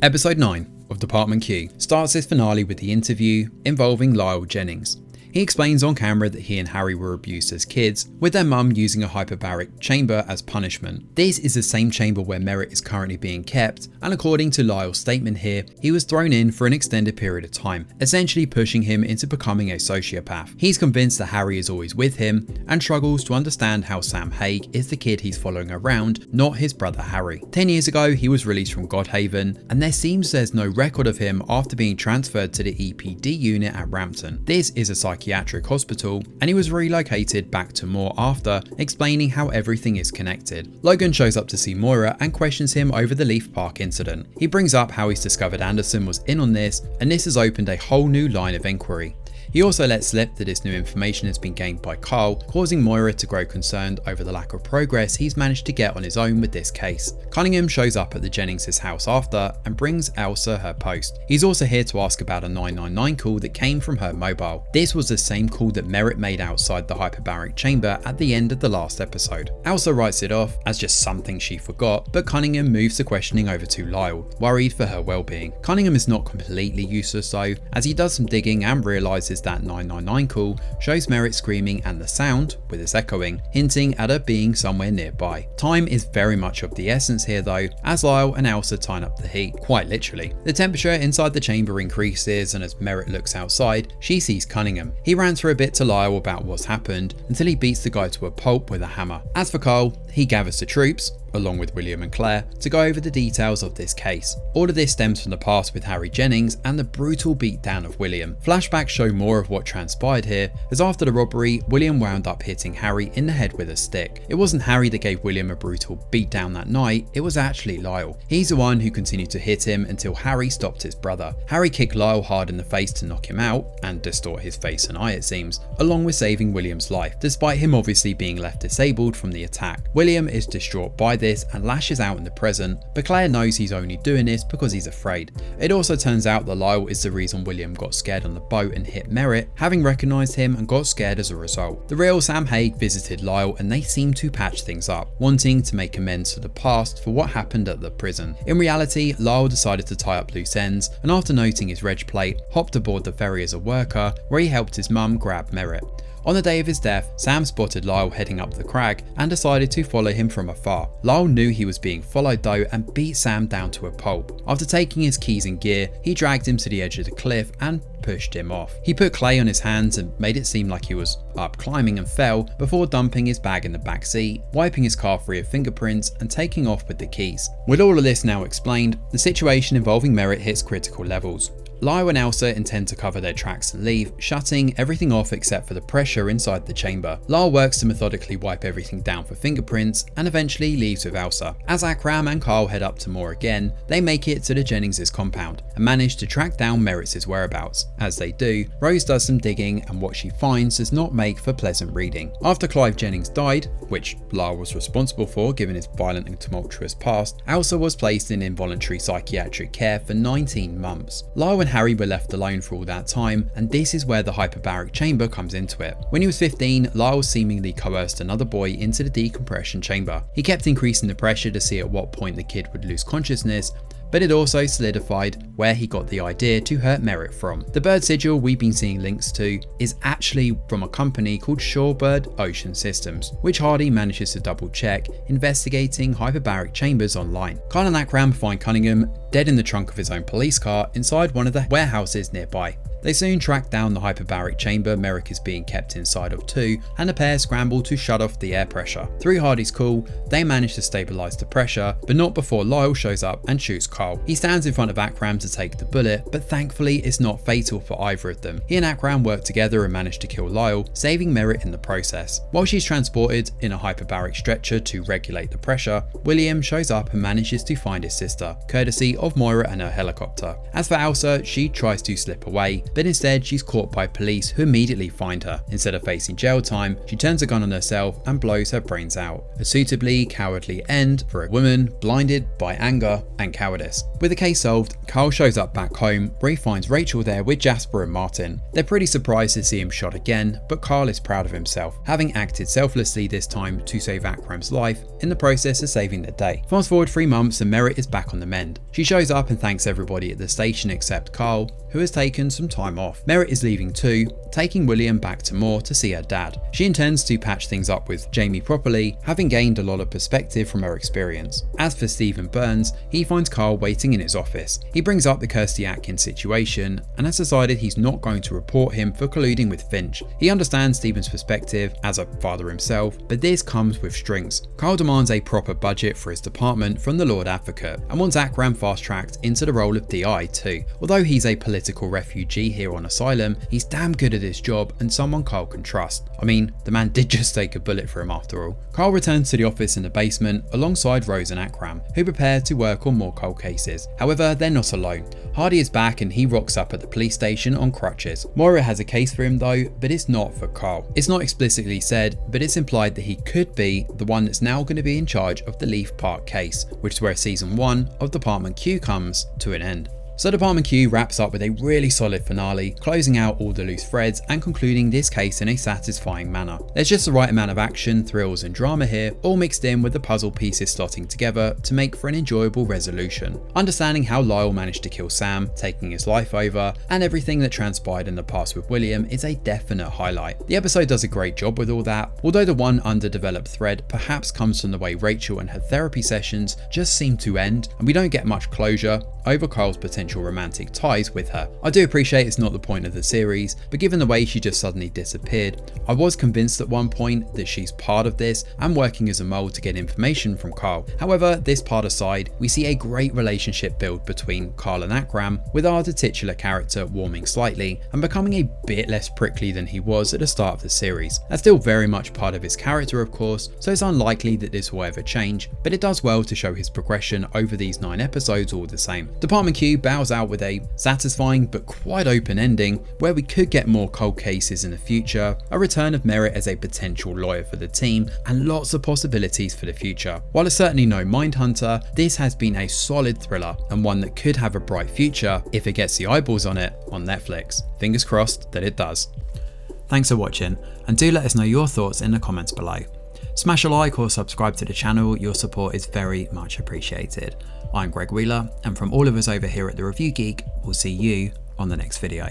Episode 9 of Department Q starts its finale with the interview involving Lyle Jennings. He explains on camera that he and Harry were abused as kids, with their mum using a hyperbaric chamber as punishment. This is the same chamber where Merritt is currently being kept, and according to Lyle's statement here, he was thrown in for an extended period of time, essentially pushing him into becoming a sociopath. He's convinced that Harry is always with him, and struggles to understand how Sam Hague is the kid he's following around, not his brother Harry. 10 years ago, he was released from Godhaven, and there seems there's no record of him after being transferred to the EPD unit at Rampton. This is a psychiatric hospital, and he was relocated back to Moore after, explaining how everything is connected. Logan shows up to see Moira and questions him over the Leaf Park incident. He brings up how he's discovered Anderson was in on this, and this has opened a whole new line of inquiry. He also lets slip that this new information has been gained by Carl, causing Moira to grow concerned over the lack of progress he's managed to get on his own with this case. Cunningham shows up at the Jennings' house after and brings Elsa her post. He's also here to ask about a 999 call that came from her mobile. This was the same call that Merritt made outside the hyperbaric chamber at the end of the last episode. Elsa writes it off as just something she forgot, but Cunningham moves the questioning over to Lyle, worried for her well-being. Cunningham is not completely useless though, as he does some digging and realises that 999 call shows Merritt screaming and the sound, with its echoing, hinting at her being somewhere nearby. Time is very much of the essence here though, as Lyle and Elsa turn up the heat, quite literally. The temperature inside the chamber increases, and as Merritt looks outside, she sees Cunningham. He rants for a bit to Lyle about what's happened until he beats the guy to a pulp with a hammer. As for Carl, he gathers the troops, along with William and Claire, to go over the details of this case. All of this stems from the past with Harry Jennings and the brutal beatdown of William. Flashbacks show more of what transpired here, as after the robbery, William wound up hitting Harry in the head with a stick. It wasn't Harry that gave William a brutal beatdown that night, it was actually Lyle. He's the one who continued to hit him until Harry stopped his brother. Harry kicked Lyle hard in the face to knock him out, and distort his face and eye it seems, along with saving William's life, despite him obviously being left disabled from the attack. William is distraught by this and lashes out in the present, but Claire knows he's only doing this because he's afraid. It also turns out that Lyle is the reason William got scared on the boat and hit Merritt, having recognised him and got scared as a result. The real Sam Hague visited Lyle and they seem to patch things up, wanting to make amends to the past for what happened at the prison. In reality, Lyle decided to tie up loose ends, and after noting his reg plate, hopped aboard the ferry as a worker, where he helped his mum grab Merritt. On the day of his death, Sam spotted Lyle heading up the crag and decided to follow him from afar. Lyle knew he was being followed though and beat Sam down to a pulp. After taking his keys and gear, he dragged him to the edge of the cliff and pushed him off. He put clay on his hands and made it seem like he was up climbing and fell before dumping his bag in the back seat, wiping his car free of fingerprints and taking off with the keys. With all of this now explained, the situation involving Merritt hits critical levels. Lyle and Elsa intend to cover their tracks and leave, shutting everything off except for the pressure inside the chamber. Lyle works to methodically wipe everything down for fingerprints and eventually leaves with Elsa. As Akram and Carl head up to Moore again, they make it to the Jennings' compound and manage to track down Merritt's whereabouts. As they do, Rose does some digging and what she finds does not make for pleasant reading. After Clive Jennings died, which Lyle was responsible for given his violent and tumultuous past, Elsa was placed in involuntary psychiatric care for 19 months. Lyle and Harry were left alone for all that time, and this is where the hyperbaric chamber comes into it. When he was 15, Lyle seemingly coerced another boy into the decompression chamber. He kept increasing the pressure to see at what point the kid would lose consciousness, but it also solidified where he got the idea to hurt Merritt from. The bird sigil we've been seeing links to is actually from a company called Shorebird Ocean Systems, which Hardy manages to double check, investigating hyperbaric chambers online. Kyle and Akram find Cunningham dead in the trunk of his own police car inside one of the warehouses nearby. They soon track down the hyperbaric chamber Merrick is being kept inside of too, and the pair scramble to shut off the air pressure. Through Hardy's call, they manage to stabilise the pressure, but not before Lyle shows up and shoots Carl. He stands in front of Akram to take the bullet, but thankfully it's not fatal for either of them. He and Akram work together and manage to kill Lyle, saving Merritt in the process. While she's transported in a hyperbaric stretcher to regulate the pressure, William shows up and manages to find his sister, courtesy of Moira and her helicopter. As for Elsa, she tries to slip away, but instead she's caught by police who immediately find her. Instead of facing jail time, she turns a gun on herself and blows her brains out. A suitably cowardly end for a woman blinded by anger and cowardice. With the case solved, Carl shows up back home where he finds Rachel there with Jasper and Martin. They're pretty surprised to see him shot again, but Carl is proud of himself, having acted selflessly this time to save Akram's life in the process of saving the day. Fast forward 3 months and Merritt is back on the mend. She shows up and thanks everybody at the station except Carl, who has taken some time off. Merritt is leaving too, taking William back to Moore to see her dad. She intends to patch things up with Jamie properly, having gained a lot of perspective from her experience. As for Stephen Burns, he finds Carl waiting in his office. He brings up the Kirsty Atkins situation and has decided he's not going to report him for colluding with Finch. He understands Stephen's perspective as a father himself, but this comes with strings. Carl demands a proper budget for his department from the Lord Advocate and wants Akram fast-tracked into the role of DI too. Although he's a political refugee here on asylum, he's damn good at his job and someone Carl can trust. I mean, the man did just take a bullet for him after all. Carl returns to the office in the basement alongside Rose and Akram, who prepare to work on more cold cases. However, they're not alone. Hardy is back and he rocks up at the police station on crutches. Moira has a case for him though, but it's not for Carl. It's not explicitly said, but it's implied that he could be the one that's now going to be in charge of the Leaf Park case, which is where season 1 of Department Q comes to an end. So Department Q wraps up with a really solid finale, closing out all the loose threads and concluding this case in a satisfying manner. There's just the right amount of action, thrills and drama here, all mixed in with the puzzle pieces slotting together to make for an enjoyable resolution. Understanding how Lyle managed to kill Sam, taking his life over, and everything that transpired in the past with William is a definite highlight. The episode does a great job with all that, although the one underdeveloped thread perhaps comes from the way Rachel and her therapy sessions just seem to end, and we don't get much closure over Carl's potential romantic ties with her. I do appreciate it's not the point of the series, but given the way she just suddenly disappeared, I was convinced at one point that she's part of this and working as a mole to get information from Carl. However, this part aside, we see a great relationship build between Carl and Akram, with our titular character warming slightly and becoming a bit less prickly than he was at the start of the series. That's still very much part of his character of course, so it's unlikely that this will ever change, but it does well to show his progression over these 9 episodes all the same. Department Q bows out with a satisfying but quite open ending where we could get more cold cases in the future, a return of Merritt as a potential lawyer for the team, and lots of possibilities for the future. While it's certainly no Mindhunter, this has been a solid thriller and one that could have a bright future if it gets the eyeballs on it on Netflix. Fingers crossed that it does. Thanks for watching, and do let us know your thoughts in the comments below. Smash a like or subscribe to the channel, your support is very much appreciated. I'm Greg Wheeler, and from all of us over here at The Review Geek, we'll see you on the next video.